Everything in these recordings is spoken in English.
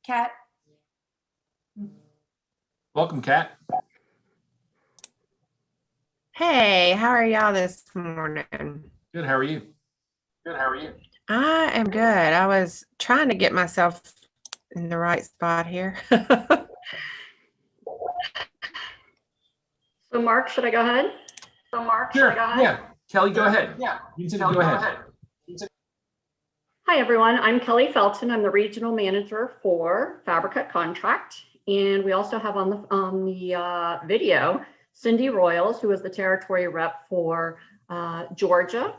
Kat. Welcome, Kat. Hey, how are y'all this morning? Good. How are you? Good, how are you? I am good. I was trying to get myself in the right spot here. So Mark, should I go ahead? Sure. Yeah. Kelly, go ahead. Yeah. You can go ahead. Hi, everyone. I'm Kelly Felton. I'm the regional manager for Fabricut Contract. And we also have on the video, Cindy Royals, who is the territory rep for Georgia,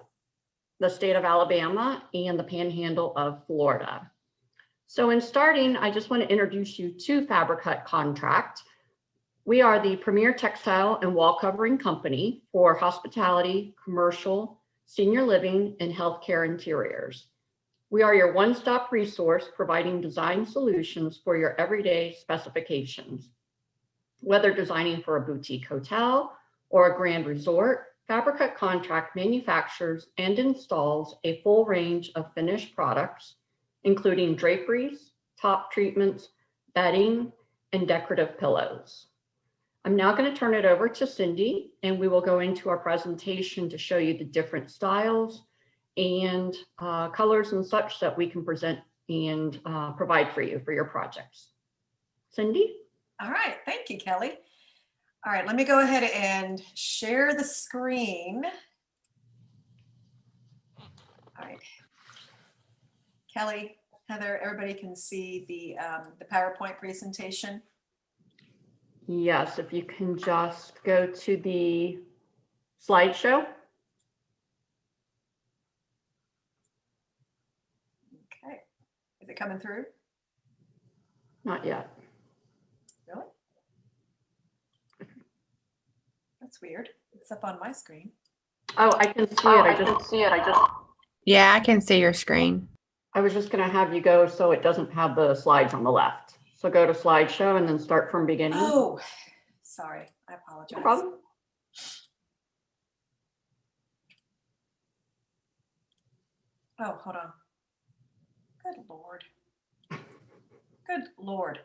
the state of Alabama, and the panhandle of Florida. So in starting, I just want to introduce you to Fabricut Contract. We are the premier textile and wall covering company for hospitality, commercial, senior living, and healthcare interiors. We are your one-stop resource providing design solutions for your everyday specifications. Whether designing for a boutique hotel or a grand resort, Fabricut Contract manufactures and installs a full range of finished products, including draperies, top treatments, bedding, and decorative pillows. I'm now going to turn it over to Cindy, and we will go into our presentation to show you the different styles and colors and such that we can present and provide for you for your projects. Cindy? All right, thank you, Kelly. All right, let me go ahead and share the screen. All right. Kelly, Heather, everybody can see the PowerPoint presentation. Yes, if you can just go to the slideshow. Okay, is it coming through? Not yet. Really? That's weird. It's up on my screen. Oh, I can see it. I can see it. Yeah, I can see your screen. I was just going to have you go so it doesn't have the slides on the left. So go to slideshow and then start from beginning. Oh, sorry. I apologize. No problem. Oh, hold on. Good Lord. Good Lord.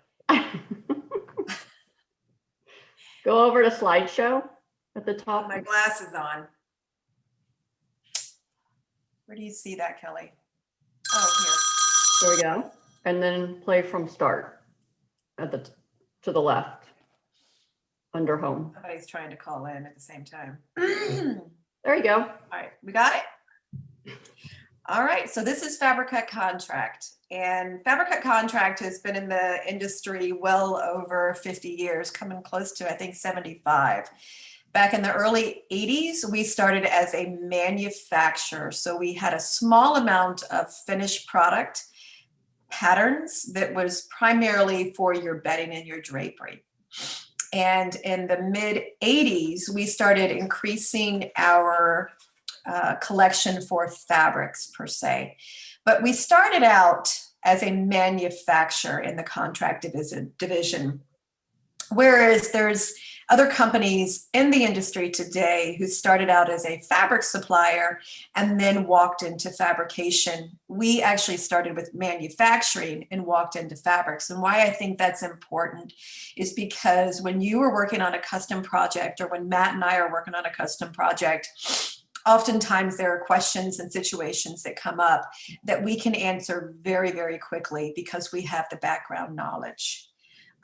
Go over to slideshow at the top. My glasses on. Where do you see that, Kelly? Oh, There we go. And then play from start at the to the left under home. here. Somebody's trying to call in at the same time. There you go. All right, we got it? All right, so this is Fabricut Contract. And Fabricut Contract has been in the industry well over 50 years, coming close to, I think, 75. Back in the early 80s, we started as a manufacturer. So we had a small amount of finished product patterns that was primarily for your bedding and your drapery. And in the mid 80s, we started increasing our collection for fabrics per se. But we started out as a manufacturer in the contract division, whereas there's other companies in the industry today who started out as a fabric supplier and then walked into fabrication. We actually started with manufacturing and walked into fabrics. And why I think that's important is because when you are working on a custom project, or when Matt and I are working on a custom project, oftentimes there are questions and situations that come up that we can answer very, very quickly because we have the background knowledge.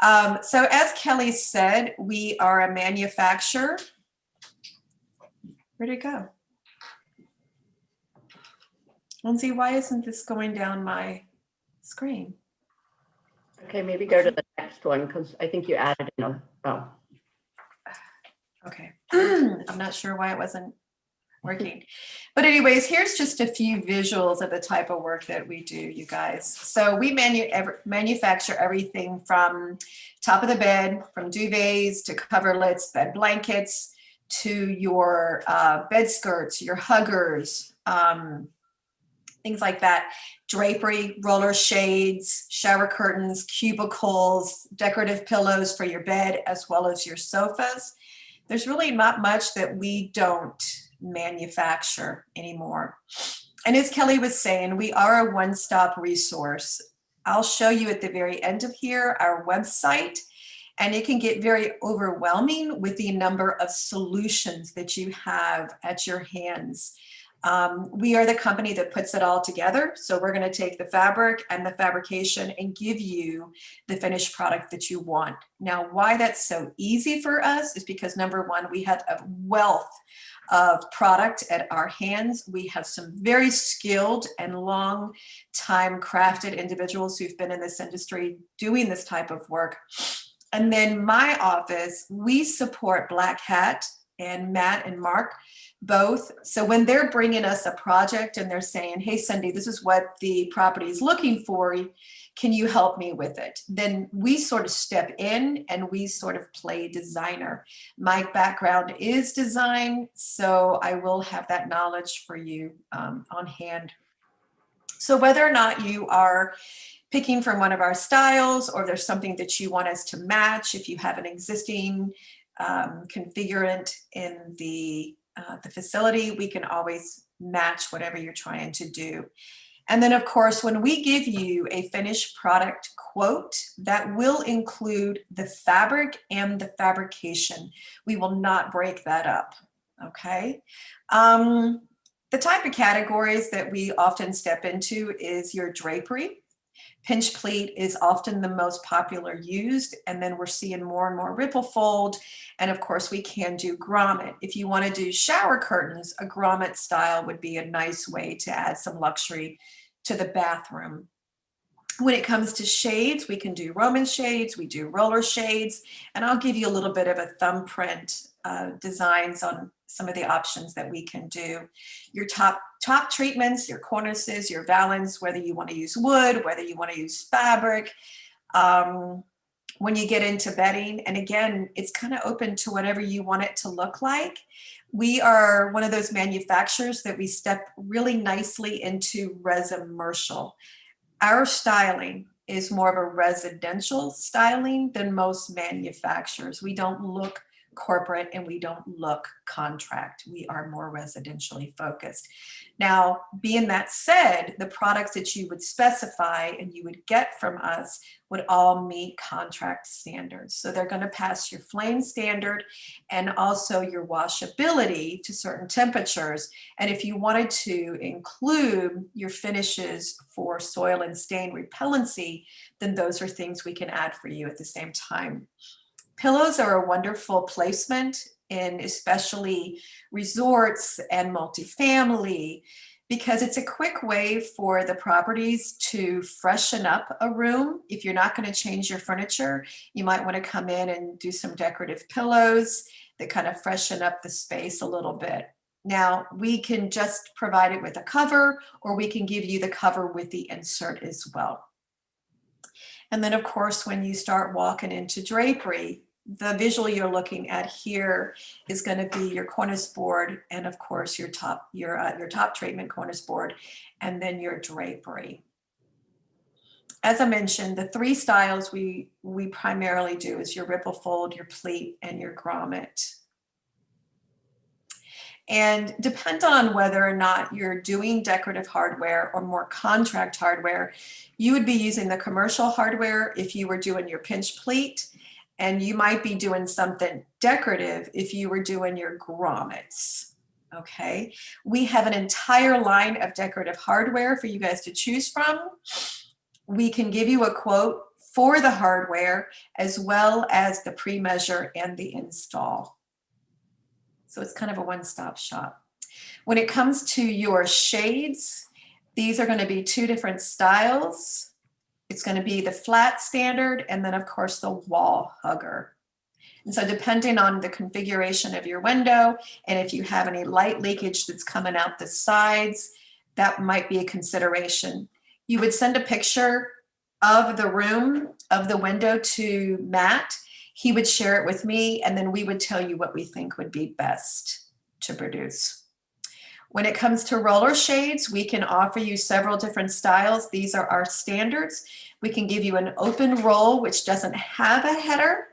So as Kelly said, we are a manufacturer. Where'd it go? Lindsay, why isn't this going down my screen? Okay, maybe go to the next one because I think you added in a, oh. Okay, I'm not sure why it wasn't working. But anyways, here's just a few visuals of the type of work that we do, you guys. So we manufacture everything from top of the bed, from duvets to coverlets, bed blankets, to your bed skirts, your huggers, things like that. Drapery, roller shades, shower curtains, cubicles, decorative pillows for your bed, as well as your sofas. There's really not much that we don't manufacture anymore. And as Kelly was saying, we are a one-stop resource. I'll show you at the very end of here our website, and it can get very overwhelming with the number of solutions that you have at your hands. We are the company that puts it all together. So we're going to take the fabric and the fabrication and give you the finished product that you want. Now, why that's so easy for us is because, number one, we have a wealth of product at our hands. We have some very skilled and long time crafted individuals who've been in this industry doing this type of work. And then my office, we support Black Hat and Matt and Mark both. So when they're bringing us a project and they're saying, hey, Cindy, this is what the property is looking for, can you help me with it? Then we sort of step in and we sort of play designer. My background is design, so I will have that knowledge for you on hand. So whether or not you are picking from one of our styles, or there's something that you want us to match, if you have an existing configurant in the facility, we can always match whatever you're trying to do. And then, of course, when we give you a finished product quote, that will include the fabric and the fabrication. We will not break that up, okay? The type of categories that we often step into is your drapery. Pinch pleat is often the most popular used, and then we're seeing more and more ripple fold. And of course, we can do grommet. If you want to do shower curtains, a grommet style would be a nice way to add some luxury to the bathroom. When it comes to shades, we can do Roman shades, we do roller shades, and I'll give you a little bit of a thumbprint designs on some of the options that we can do. Your top treatments, your cornices, your valance, whether you want to use wood, whether you want to use fabric. When you get into bedding, and again, it's kind of open to whatever you want it to look like. We are one of those manufacturers that we step really nicely into resimercial. Our styling is more of a residential styling than most manufacturers. We don't look corporate and we don't look contract. We are more residentially focused. Now, being that said, the products that you would specify and you would get from us would all meet contract standards. So they're going to pass your flame standard and also your washability to certain temperatures. And if you wanted to include your finishes for soil and stain repellency, then those are things we can add for you at the same time. Pillows are a wonderful placement in especially resorts and multifamily, because it's a quick way for the properties to freshen up a room. If you're not going to change your furniture, you might want to come in and do some decorative pillows that kind of freshen up the space a little bit. Now, we can just provide it with a cover, or we can give you the cover with the insert as well. And then, of course, when you start walking into drapery, the visual you're looking at here is going to be your cornice board, and of course your top treatment cornice board, and then your drapery. As I mentioned, the three styles we primarily do is your ripple fold, your pleat, and your grommet. And depend on whether or not you're doing decorative hardware or more contract hardware, you would be using the commercial hardware if you were doing your pinch pleat. And you might be doing something decorative if you were doing your grommets, okay? We have an entire line of decorative hardware for you guys to choose from. We can give you a quote for the hardware as well as the pre-measure and the install. So it's kind of a one-stop shop. When it comes to your shades, these are going to be two different styles. It's going to be the flat standard, and then of course the wall hugger. And so depending on the configuration of your window, and if you have any light leakage that's coming out the sides, that might be a consideration. You would send a picture of the room, of the window to Matt. He would share it with me, and then we would tell you what we think would be best to produce. When it comes to roller shades, we can offer you several different styles. These are our standards. We can give you an open roll, which doesn't have a header.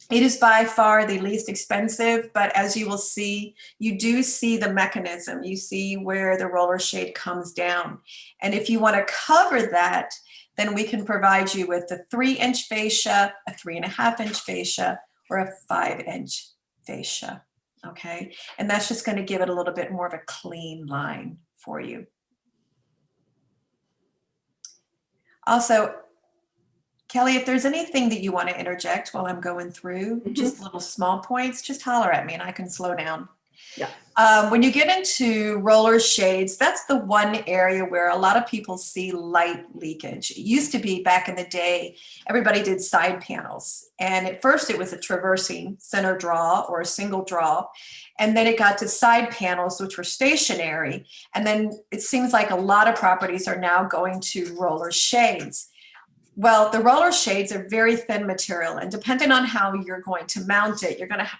It is by far the least expensive, but as you will see, you do see the mechanism. You see where the roller shade comes down. And if you want to cover that, then we can provide you with a 3-inch fascia, a 3.5-inch fascia, or a 5-inch fascia. Okay, and that's just going to give it a little bit more of a clean line for you. Also, Kelly, if there's anything that you want to interject while I'm going through, just little small points, just holler at me and I can slow down. Yeah. When you get into roller shades, that's the one area where a lot of people see light leakage. It used to be back in the day, everybody did side panels. And at first it was a traversing center draw or a single draw. And then it got to side panels, which were stationary. And then it seems like a lot of properties are now going to roller shades. Well, the roller shades are very thin material, and depending on how you're going to mount it,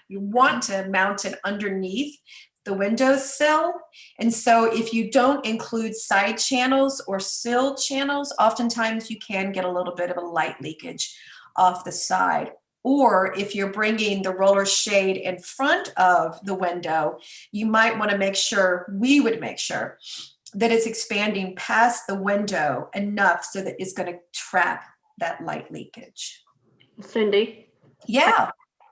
you want to mount it underneath the windowsill. And so if you don't include side channels or sill channels, oftentimes you can get a little bit of a light leakage off the side. Or if you're bringing the roller shade in front of the window, you might want to make sure, we would make sure, that it's expanding past the window enough so that it's going to trap that light leakage. Cindy? Yeah.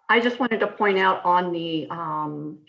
I just wanted to point out on the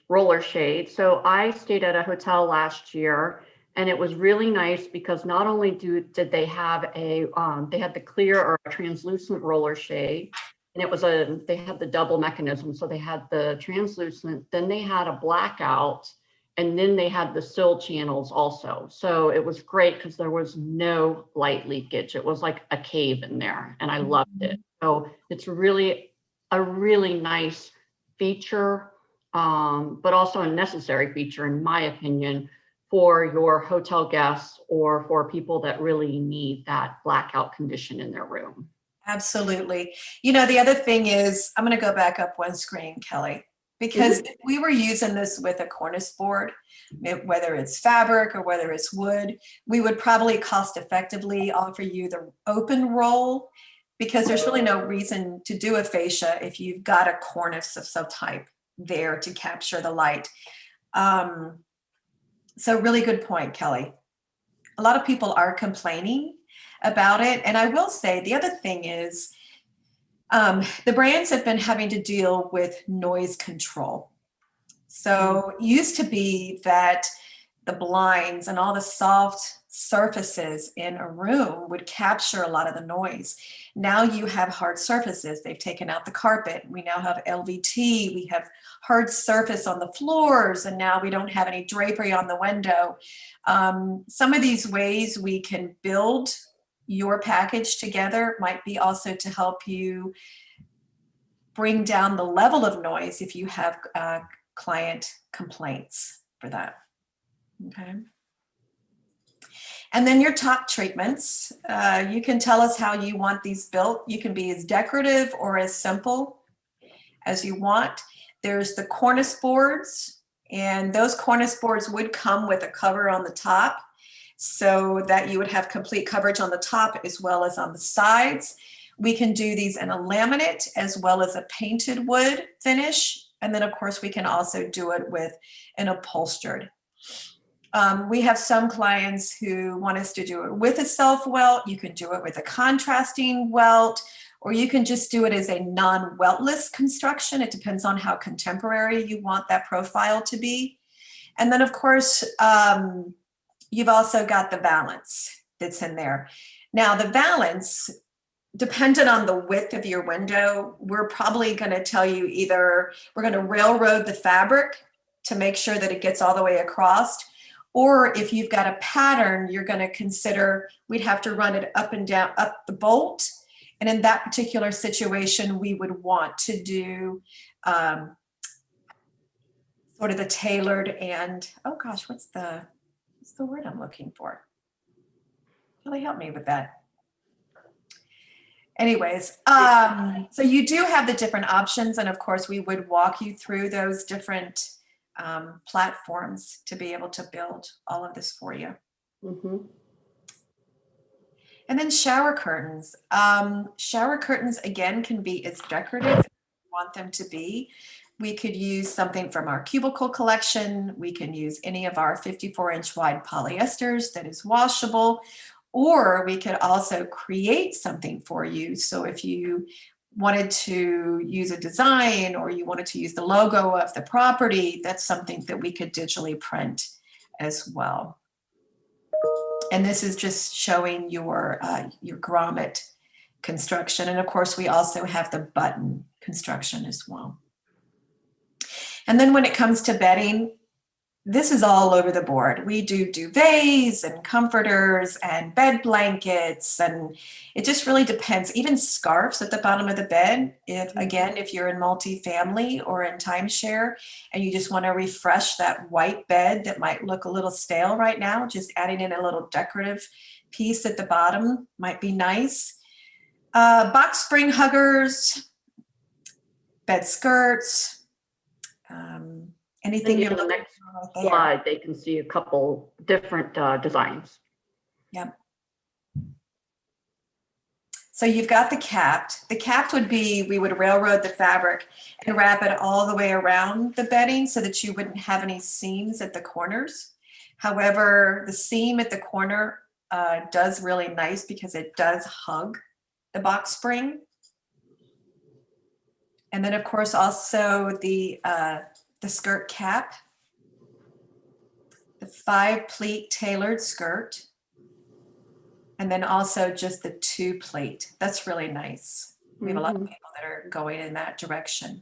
roller shade. So I stayed at a hotel last year, and it was really nice because not only did they have they had the clear or a translucent roller shade, and they had the double mechanism. So they had the translucent, then they had a blackout, and then they had the sill channels also. So it was great because there was no light leakage. It was like a cave in there, and I loved it. So it's really a really nice feature, but also a necessary feature, in my opinion, for your hotel guests or for people that really need that blackout condition in their room. Absolutely. You know, the other thing is, I'm going to go back up one screen, Kelly, because if we were using this with a cornice board, whether it's fabric or whether it's wood, we would probably cost effectively offer you the open roll, because there's really no reason to do a fascia if you've got a cornice of some type there to capture the light. So really good point, Kelly. A lot of people are complaining about it. And I will say the other thing is, the brands have been having to deal with noise control. So it used to be that the blinds and all the soft surfaces in a room would capture a lot of the noise. Now you have hard surfaces. They've taken out the carpet. We now have LVT. We have hard surface on the floors, and now we don't have any drapery on the window. Some of these ways we can build your package together might be also to help you bring down the level of noise if you have client complaints for that. Okay. And then your top treatments, you can tell us how you want these built. You can be as decorative or as simple as you want. There's the cornice boards, and those cornice boards would come with a cover on the top so that you would have complete coverage on the top as well as on the sides. We can do these in a laminate as well as a painted wood finish. And then of course we can also do it with an upholstered. We have some clients who want us to do it with a self welt. You can do it with a contrasting welt, or you can just do it as a non-weltless construction. It depends on how contemporary you want that profile to be. And then of course, you've also got the valance that's in there. Now the valance, dependent on the width of your window, we're probably going to tell you either we're going to railroad the fabric to make sure that it gets all the way across, or if you've got a pattern, you're going to consider we'd have to run it up and down, up the bolt. And in that particular situation, we would want to do sort of the tailored and, oh gosh, what's the word I'm looking for? Really help me with that. Anyways, so you do have the different options. And of course, we would walk you through those different platforms to be able to build all of this for you. Mm-hmm. And then shower curtains. Shower curtains, again, can be as decorative as you want them to be. We could use something from our cubicle collection. We can use any of our 54-inch wide polyesters that is washable, Or we could also create something for you. So if you wanted to use a design or you wanted to use the logo of the property, that's something that we could digitally print as well. And this is just showing your grommet construction. And of course, we also have the button construction as well. And then when it comes to bedding, this is all over the board. We do duvets and comforters and bed blankets, and it just really depends. Even scarves at the bottom of the bed. If you're in multifamily or in timeshare and you just want to refresh that white bed that might look a little stale right now, just adding in a little decorative piece at the bottom might be nice. Box spring huggers, bed skirts, anything you're looking for right there. Slide, they can see a couple different designs. Yep. So you've got the capped. The capped would be, we would railroad the fabric and wrap it all the way around the bedding so that you wouldn't have any seams at the corners. However, the seam at the corner does really nice because it does hug the box spring. And then of course also the skirt cap, the 5-pleat tailored skirt, and then also just the 2-pleat. That's really nice. We have a lot of people that are going in that direction.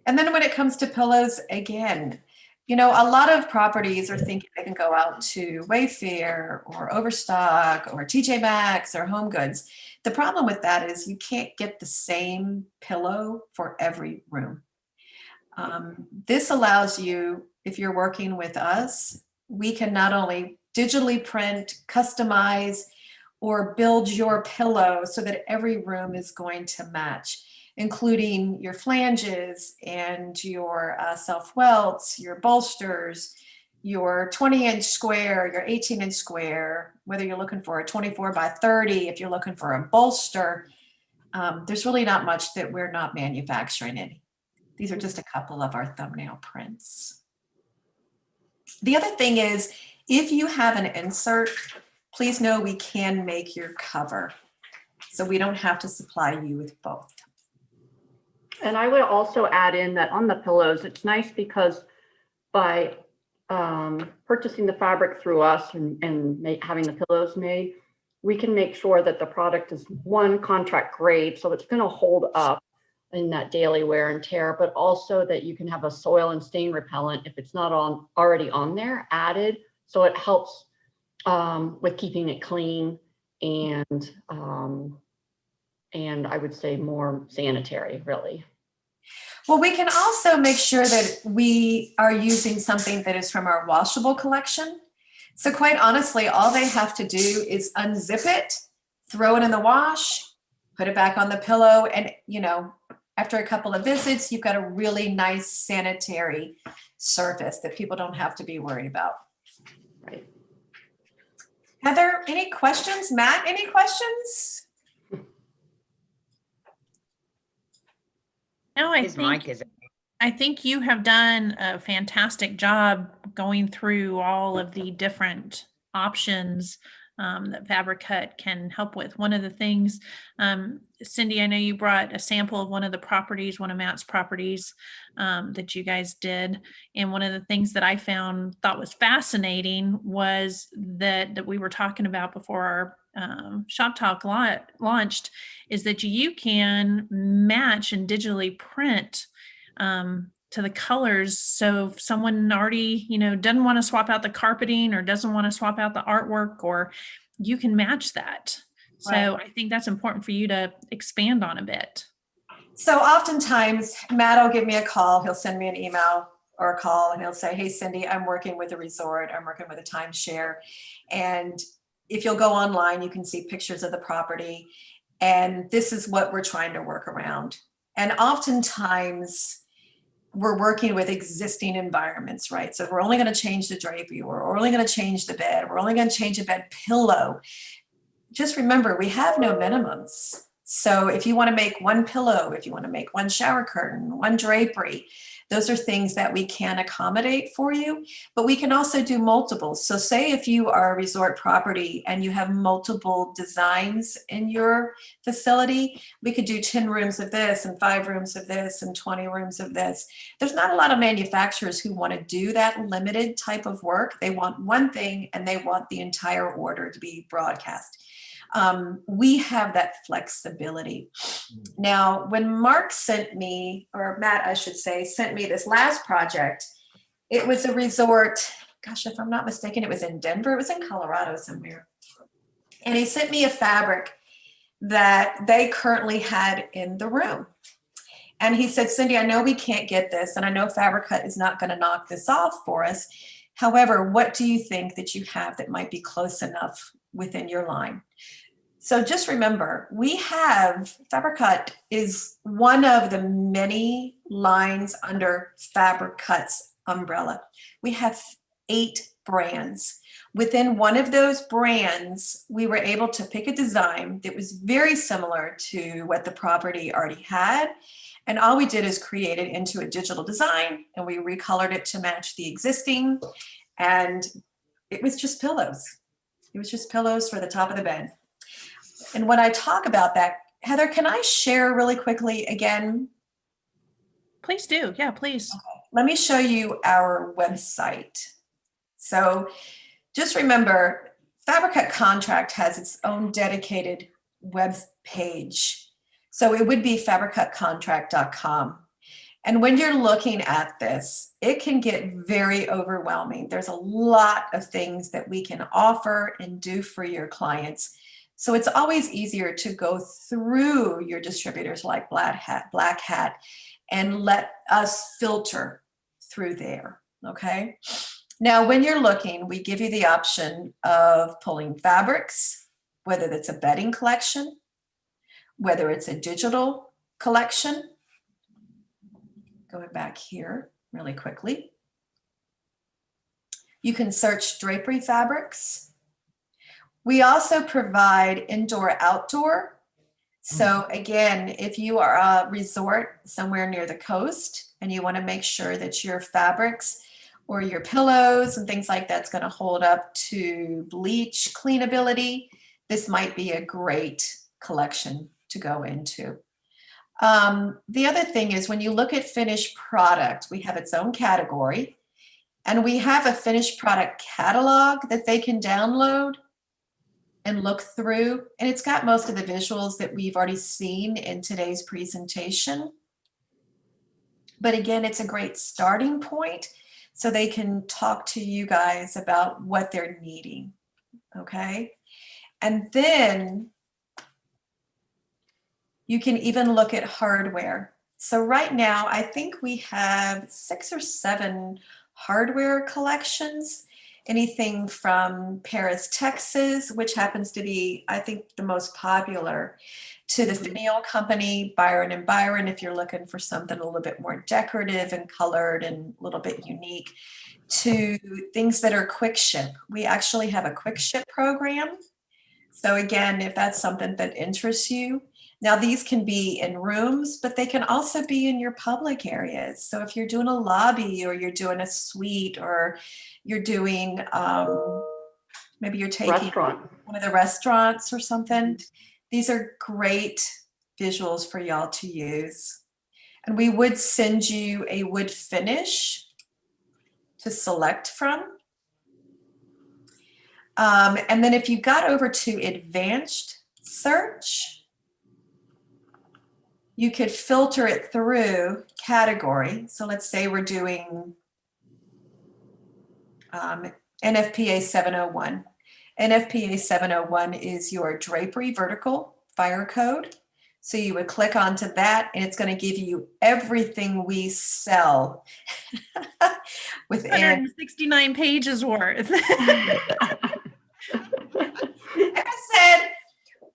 And then when it comes to pillows, again, you know, a lot of properties are thinking they can go out to Wayfair or Overstock or TJ Maxx or Home Goods. The problem with that is you can't get the same pillow for every room. This allows you, if you're working with us, we can not only digitally print, customize, or build your pillow so that every room is going to match, including your flanges and your self-welts, your bolsters, your 20-inch square, your 18-inch square, whether you're looking for a 24 by 30, if you're looking for a bolster, there's really not much that we're not manufacturing in. These are just a couple of our thumbnail prints. The other thing is, if you have an insert, please know we can make your cover. So we don't have to supply you with both. And I would also add in that on the pillows, it's nice because by purchasing the fabric through us and having the pillows made, we can make sure that the product is one, contract grade, so it's going to hold up in that daily wear and tear, but also that you can have a soil and stain repellent if it's not already on there added, so it helps with keeping it clean and I would say more sanitary, really. Well, we can also make sure that we are using something that is from our washable collection. So quite honestly, all they have to do is unzip it, throw it in the wash, put it back on the pillow, and you know, after a couple of visits, you've got a really nice sanitary surface that people don't have to be worried about. Right. Heather, any questions? Matt, any questions? No, I think you have done a fantastic job going through all of the different options that Fabricut can help with. One of the things, Cindy, I know you brought a sample of one of the properties, one of Matt's properties that you guys did. And one of the things that I thought was fascinating was that we were talking about before our Shop Talk launched, is that you can match and digitally print to the colors. So if someone already, doesn't want to swap out the carpeting or doesn't want to swap out the artwork, or you can match that. Right. So I think that's important for you to expand on a bit. So oftentimes Matt will give me a call. He'll send me an email or a call and he'll say, hey, Cindy, I'm working with a resort. I'm working with a timeshare. And if you'll go online, you can see pictures of the property. And this is what we're trying to work around. And oftentimes we're working with existing environments, right? So we're only going to change the drapery, or we're only going to change the bed, we're only going to change a bed pillow. Just remember, we have no minimums. So if you want to make one pillow, if you want to make one shower curtain, one drapery, Those are things that we can accommodate for you, but we can also do multiples. So say if you are a resort property and you have multiple designs in your facility, we could do 10 rooms of this and 5 rooms of this and 20 rooms of this. There's not a lot of manufacturers who want to do that limited type of work. They want one thing and they want the entire order to be broadcast. We have that flexibility. Now, when Mark sent me, or Matt, I should say, sent me this last project, it was a resort, gosh, if I'm not mistaken, it was in Denver. It was in Colorado somewhere. And he sent me a fabric that they currently had in the room. And he said, Cindy, I know we can't get this, and I know Fabricut is not going to knock this off for us. However, what do you think that you have that might be close enough within your line? So just remember, we have, Fabricut is one of the many lines under Fabricut's umbrella. We have 8 brands. Within one of those brands, we were able to pick a design that was very similar to what the property already had. And all we did is create it into a digital design, and we recolored it to match the existing. And it was just pillows. It was just pillows for the top of the bed. And when I talk about that, Heather, can I share really quickly again? Please do. Yeah, please. Okay. Let me show you our website. So just remember, Fabricut Contract has its own dedicated web page. So it would be fabricutcontract.com. And when you're looking at this, it can get very overwhelming. There's a lot of things that we can offer and do for your clients. So it's always easier to go through your distributors like Black Hat, and let us filter through there, okay? Now, when you're looking, we give you the option of pulling fabrics, whether it's a bedding collection, whether it's a digital collection. Going back here really quickly. You can search drapery fabrics. We also provide indoor-outdoor. So again, if you are a resort somewhere near the coast and you want to make sure that your fabrics or your pillows and things like that's going to hold up to bleach cleanability, this might be a great collection to go into. The other thing is when you look at finished product, we have its own category, and we have a finished product catalog that they can download and look through. And it's got most of the visuals that we've already seen in today's presentation. But again, it's a great starting point so they can talk to you guys about what they're needing, okay? And then you can even look at hardware. So right now, I think we have 6 or 7 hardware collections, anything from Paris, Texas, which happens to be, I think, the most popular, to the Finial Company, Byron and Byron, if you're looking for something a little bit more decorative and colored and a little bit unique, to things that are quick ship. We actually have a quick ship program. So again, if that's something that interests you. Now these can be in rooms, but they can also be in your public areas. So if you're doing a lobby or you're doing a suite or you're doing, maybe you're taking one of the restaurants or something, these are great visuals for y'all to use. And we would send you a wood finish to select from. And then if you got over to advanced search, you could filter it through category. So let's say we're doing NFPA 701. NFPA 701 is your drapery vertical fire code. So you would click onto that and it's going to give you everything we sell within 169 pages worth. Like I said,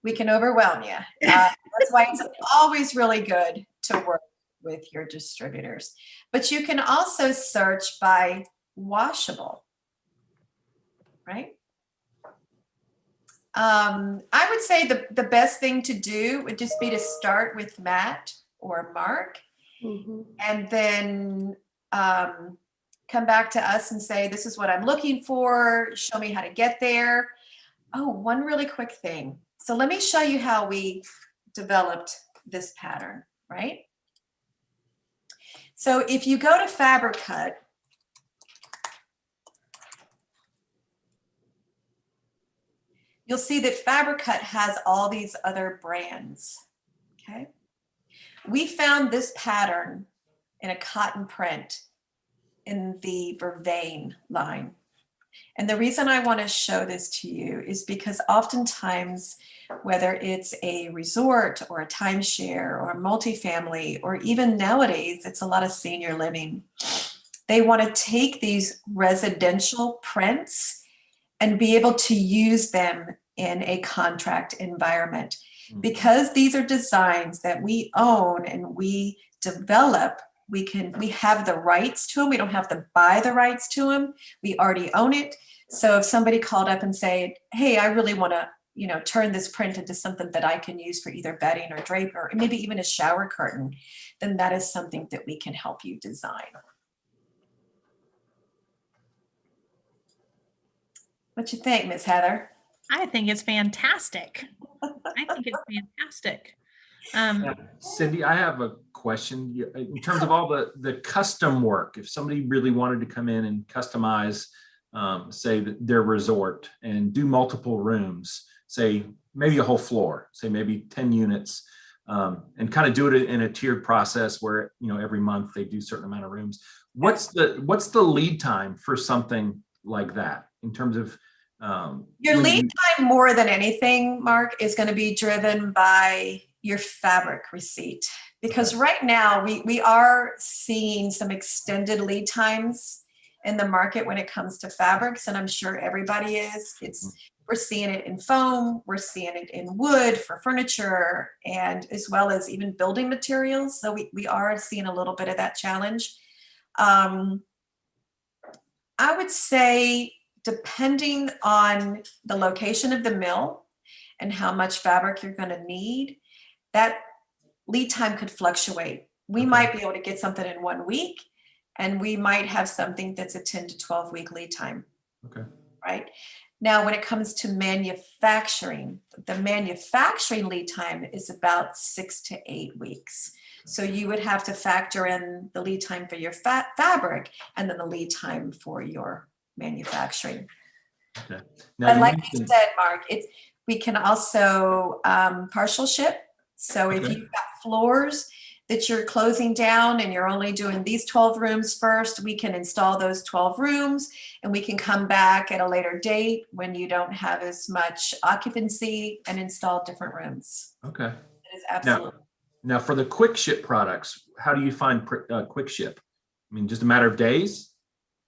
we can overwhelm you. That's why it's always really good to work with your distributors. But you can also search by washable, right? I would say the best thing to do would just be to start with Matt or Mark and then come back to us and say, this is what I'm looking for. Show me how to get there. Oh, one really quick thing. So let me show you how we developed this pattern, right? So if you go to Fabricut, you'll see that Fabricut has all these other brands, okay? We found this pattern in a cotton print in the Vervain line. And the reason I want to show this to you is because oftentimes, whether it's a resort or a timeshare or a multifamily, or even nowadays, it's a lot of senior living, they want to take these residential prints and be able to use them in a contract environment. Because these are designs that we own and we develop, we have the rights to them. We don't have to buy the rights to them. We already own it. So if somebody called up and said, hey, I really want to, turn this print into something that I can use for either bedding or drape or maybe even a shower curtain, then that is something that we can help you design. What you think, Miss Heather? I think it's fantastic. I think it's fantastic. Cindy, I have a question. In terms of all the custom work, if somebody really wanted to come in and customize, say, their resort and do multiple rooms, say maybe a whole floor, say maybe 10 units, and kind of do it in a tiered process where, every month they do a certain amount of rooms. What's the lead time for something like that in terms of your lead time, more than anything, Mark, is going to be driven by your fabric receipt, because right now we are seeing some extended lead times in the market when it comes to fabrics, and I'm sure everybody is. We're seeing it in foam, we're seeing it in wood for furniture, and as well as even building materials. So we are seeing a little bit of that challenge. I would say, depending on the location of the mill and how much fabric you're going to need, that lead time could fluctuate. We might be able to get something in 1 week, and we might have something that's a 10 to 12 week lead time. Okay. Right? Now, when it comes to manufacturing, the manufacturing lead time is about 6 to 8 weeks. So you would have to factor in the lead time for your fabric and then the lead time for your manufacturing. Okay. Now, but like you said, Mark, we can also partial ship. So if you've got floors that you're closing down and you're only doing these 12 rooms first, we can install those 12 rooms and we can come back at a later date when you don't have as much occupancy and install different rooms. Okay. It is absolutely. Now for the quick ship products, how do you find quick ship? I mean, just a matter of days?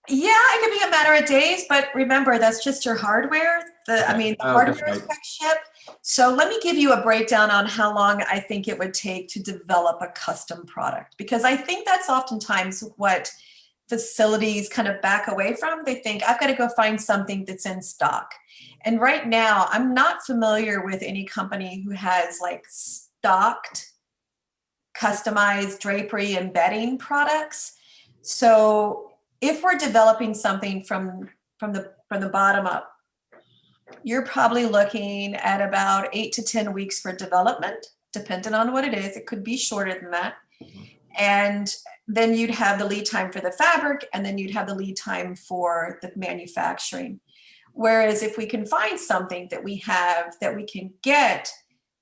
Yeah, it could be a matter of days, but remember, that's just your hardware. The hardware is quick ship. So let me give you a breakdown on how long I think it would take to develop a custom product, because I think that's oftentimes what facilities kind of back away from. They think, I've got to go find something that's in stock. And right now, I'm not familiar with any company who has like stocked, customized drapery and bedding products. So if we're developing something from the bottom up, you're probably looking at about 8 to 10 weeks for development, depending on what it is. It could be shorter than that. And then you'd have the lead time for the fabric, and then you'd have the lead time for the manufacturing. Whereas if we can find something that we have that we can get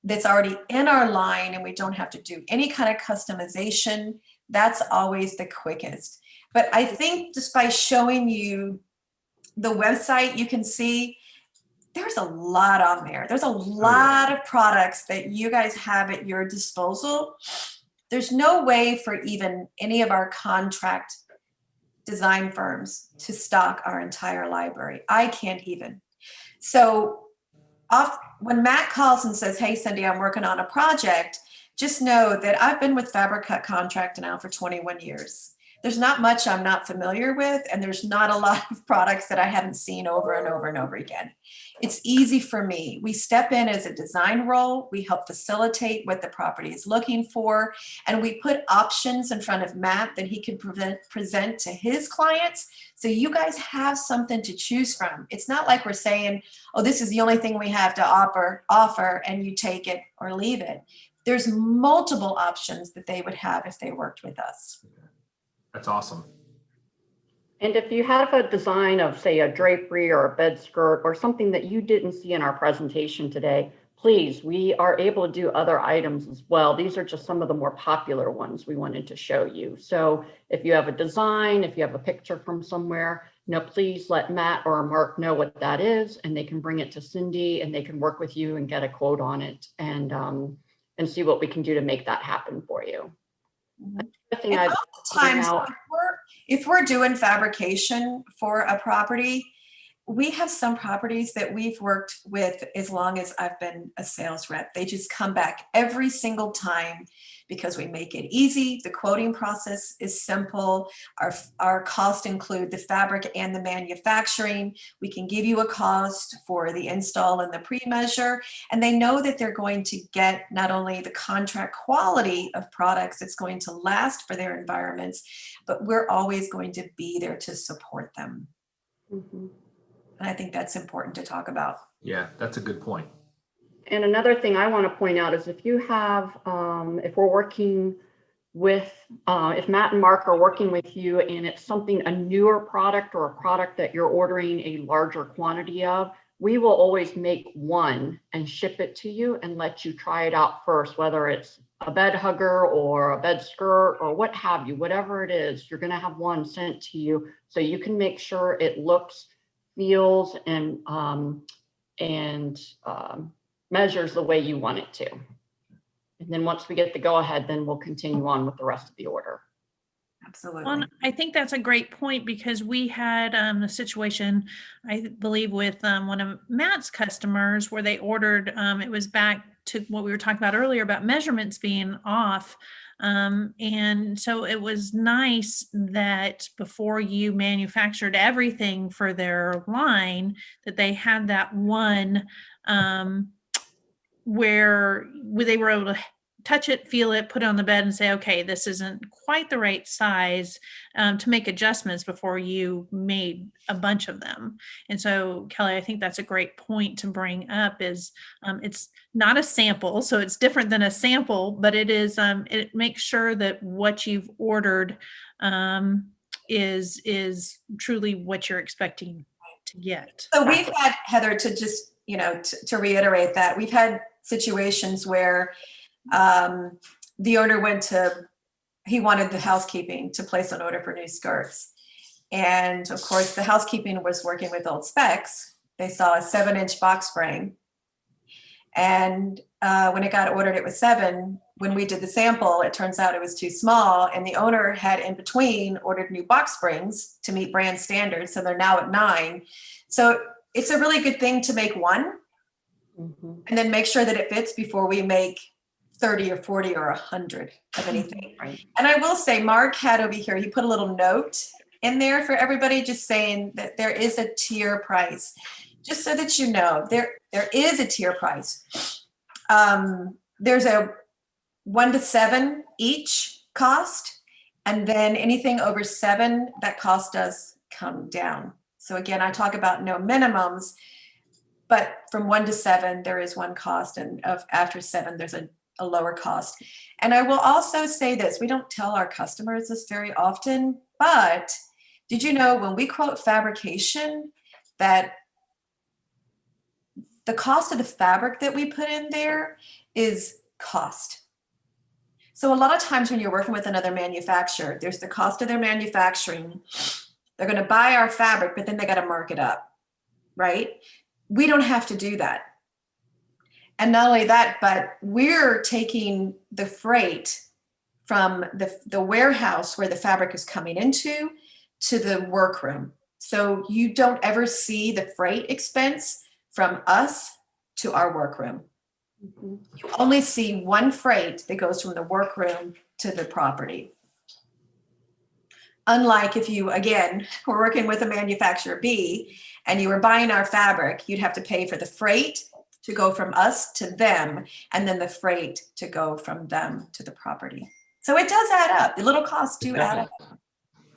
that's already in our line and we don't have to do any kind of customization, that's always the quickest. But I think just by showing you the website, you can see there's a lot on there. There's a lot of products that you guys have at your disposal. There's no way for even any of our contract design firms to stock our entire library. I can't even. So when Matt calls and says, hey, Cindy, I'm working on a project, just know that I've been with Fabricut Contract now for 21 years. There's not much I'm not familiar with, and there's not a lot of products that I haven't seen over and over and over again. It's easy for me. We step in as a design role. We help facilitate what the property is looking for. And we put options in front of Matt that he can present to his clients. So you guys have something to choose from. It's not like we're saying, oh, this is the only thing we have to offer and you take it or leave it. There's multiple options that they would have if they worked with us. That's awesome. And if you have a design of, say, a drapery or a bed skirt or something that you didn't see in our presentation today, please, we are able to do other items as well. These are just some of the more popular ones we wanted to show you. So if you have a design, if you have a picture from somewhere, please let Matt or Mark know what that is, and they can bring it to Cindy and they can work with you and get a quote on it and see what we can do to make that happen for you. Another thing I'd Times if we're doing fabrication for a property, we have some properties that we've worked with as long as I've been a sales rep. They just come back every single time because we make it easy. The quoting process is simple. Our costs include the fabric and the manufacturing. We can give you a cost for the install and the pre-measure, and they know that they're going to get not only the contract quality of products that's going to last for their environments, but we're always going to be there to support them. Mm-hmm. And I think that's important to talk about. Yeah, that's a good point. And another thing I want to point out is if you have, if we're working with, if Matt and Mark are working with you and it's something, a newer product or a product that you're ordering a larger quantity of, we will always make one and ship it to you and let you try it out first, whether it's a bed hugger or a bed skirt or what have you, whatever it is, you're going to have one sent to you so you can make sure it looks, feels, and measures the way you want it to. And then once we get the go ahead, then we'll continue on with the rest of the order. Absolutely. Well, I think that's a great point because we had a situation, I believe, with one of Matt's customers where they ordered, it was back to what we were talking about earlier about measurements being off. And so it was nice that before you manufactured everything for their line, that they had that one where they were able to touch it, feel it, put it on the bed and say, okay, this isn't quite the right size, to make adjustments before you made a bunch of them. And so, Kelly, I think that's a great point to bring up is it's not a sample. So it's different than a sample, but it is, it makes sure that what you've ordered is truly what you're expecting to get. So we've had, Heather, to just, to reiterate that, we've had situations where the owner he wanted the housekeeping to place an order for new skirts. And of course, the housekeeping was working with old specs. They saw a 7-inch box spring. And when it got ordered, it was 7. When we did the sample, it turns out it was too small. And the owner had in between ordered new box springs to meet brand standards. So they're now at 9. So it's a really good thing to make one and then make sure that it fits before we make 30 or 40 or 100 of anything. Right. And I will say, Mark had over here, he put a little note in there for everybody, just saying that there is a tier price, just so that you know, there is a tier price. There's a 1 to 7 each cost, and then anything over 7, that cost does come down. So again, I talk about no minimums, but from 1 to 7, there is one cost, and after 7, there's a lower cost. And I will also say this, we don't tell our customers this very often, but did you know when we quote fabrication that the cost of the fabric that we put in there is cost? So a lot of times when you're working with another manufacturer, there's the cost of their manufacturing. They're going to buy our fabric, but then they got to mark it up, right? We don't have to do that. And not only that, but we're taking the freight from the warehouse where the fabric is coming into to the workroom. So you don't ever see the freight expense from us to our workroom. Mm-hmm. You only see one freight that goes from the workroom to the property. Unlike if you, again, were working with a manufacturer B and you were buying our fabric, you'd have to pay for the freight to go from us to them, and then the freight to go from them to the property. So it does add up. The little costs do add up.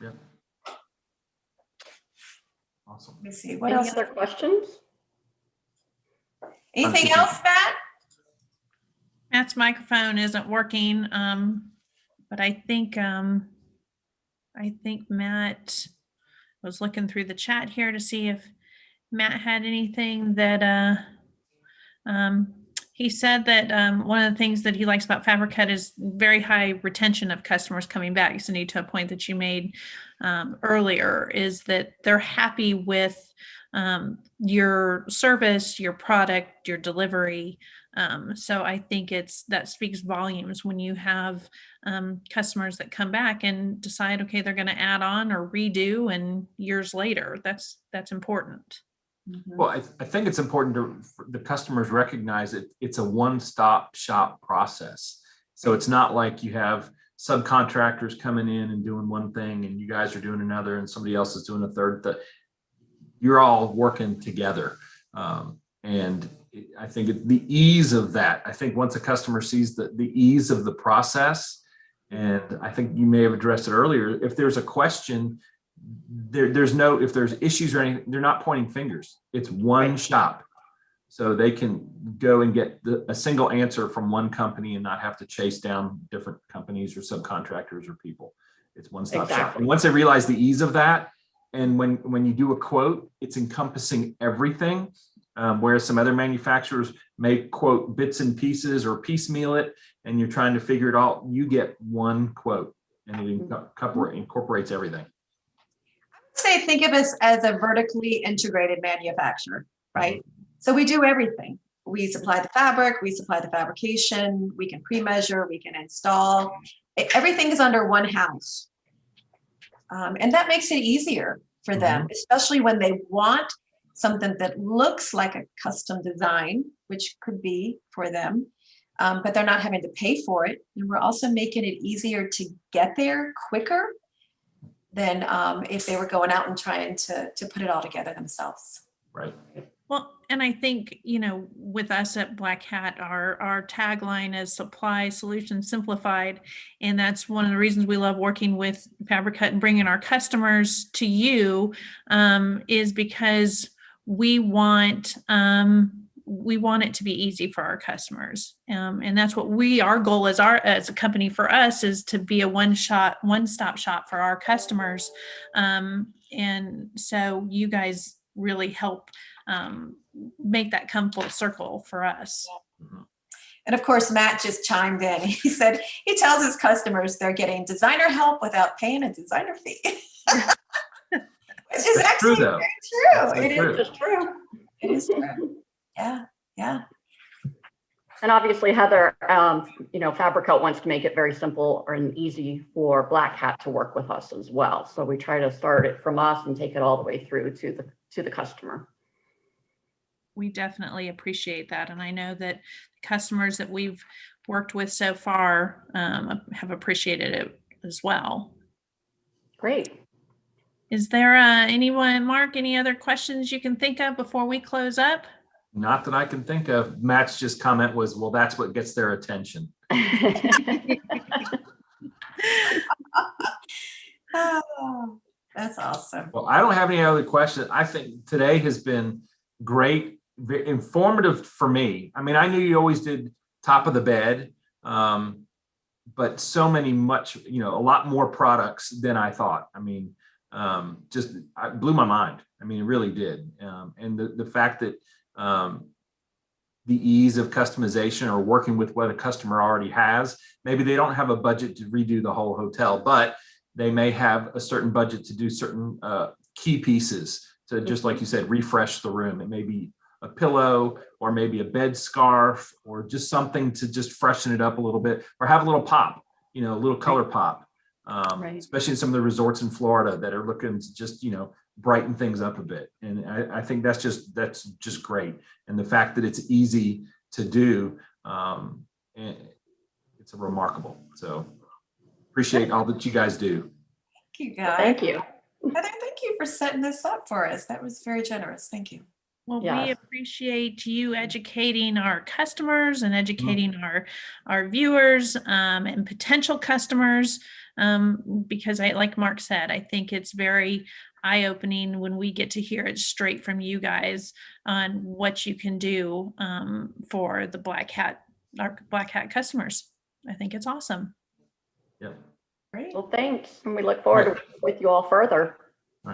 Yeah. Awesome. Let me see, what Any else? other questions? Anything else, Matt? Matt's microphone isn't working, but I think Matt was looking through the chat here to see if Matt had anything that he said that one of the things that he likes about Fabricut is very high retention of customers coming back. Cindy, to a point that you made earlier, is that they're happy with your service, your product, your delivery. So I think that speaks volumes when you have customers that come back and decide, okay, they're going to add on or redo, and years later, that's important. Well, I think it's important for the customers recognize that it's a one-stop shop process. So it's not like you have subcontractors coming in and doing one thing and you guys are doing another and somebody else is doing a third. You're all working together. And I think the ease of that, I think once a customer sees the ease of the process, and I think you may have addressed it earlier, if there's a question, if there's issues or anything, they're not pointing fingers. It's one shop. So they can go and get a single answer from one company and not have to chase down different companies or subcontractors or people. It's one stop shop. And once they realize the ease of that, and when you do a quote, it's encompassing everything. Whereas some other manufacturers may quote bits and pieces or piecemeal it, and you're trying to figure it out, you get one quote and it incorporates everything. Say, think of us as a vertically integrated manufacturer, right? So we do everything. We supply the fabric, we supply the fabrication, we can pre-measure, we can install. Everything is under one house. And that makes it easier for them, especially when they want something that looks like a custom design, which could be for them, but they're not having to pay for it. And we're also making it easier to get there quicker than if they were going out and trying to put it all together themselves. Right. Well, and I think, with us at Black Hat, our tagline is Supply Solutions Simplified. And that's one of the reasons we love working with Fabricut and bringing our customers to you, is because we want it to be easy for our customers. And that's what our goal as a company for us is to be a one-stop shop for our customers. And so you guys really help make that come full circle for us. And of course, Matt just chimed in. He said he tells his customers they're getting designer help without paying a designer fee. Which is actually very true. It is true. It is true. Yeah, yeah. And obviously, Heather, Fabricut wants to make it very simple and easy for Black Hat to work with us as well. So we try to start it from us and take it all the way through to the customer. We definitely appreciate that. And I know that the customers that we've worked with so far have appreciated it as well. Great. Is there anyone, Mark, any other questions you can think of before we close up? Not that I can think of. Matt's just comment was, well, that's what gets their attention. Oh, that's awesome. Well, I don't have any other questions. I think today has been great, very informative for me. I mean, I knew you always did top of the bed, but so many a lot more products than I thought. I mean, it blew my mind. I mean, it really did. And the fact that the ease of customization or working with what a customer already has, maybe they don't have a budget to redo the whole hotel, but they may have a certain budget to do certain key pieces to, just like you said, refresh the room. It may be a pillow or maybe a bed scarf or just something to just freshen it up a little bit or have a little pop, a little color pop. Especially in some of the resorts in Florida that are looking to just, brighten things up a bit. And I think that's just great. And the fact that it's easy to do, it's remarkable. So appreciate all that you guys do. you, guys. Thank you. Heather, thank you for setting this up for us. That was very generous. Thank you. Well, we Yes. appreciate you educating our customers and educating our viewers and potential customers because like Mark said, I think it's very eye-opening when we get to hear it straight from you guys on what you can do for our Black Hat customers. I think it's awesome. Yeah. Great. Well, thanks. And we look forward to working with you all further.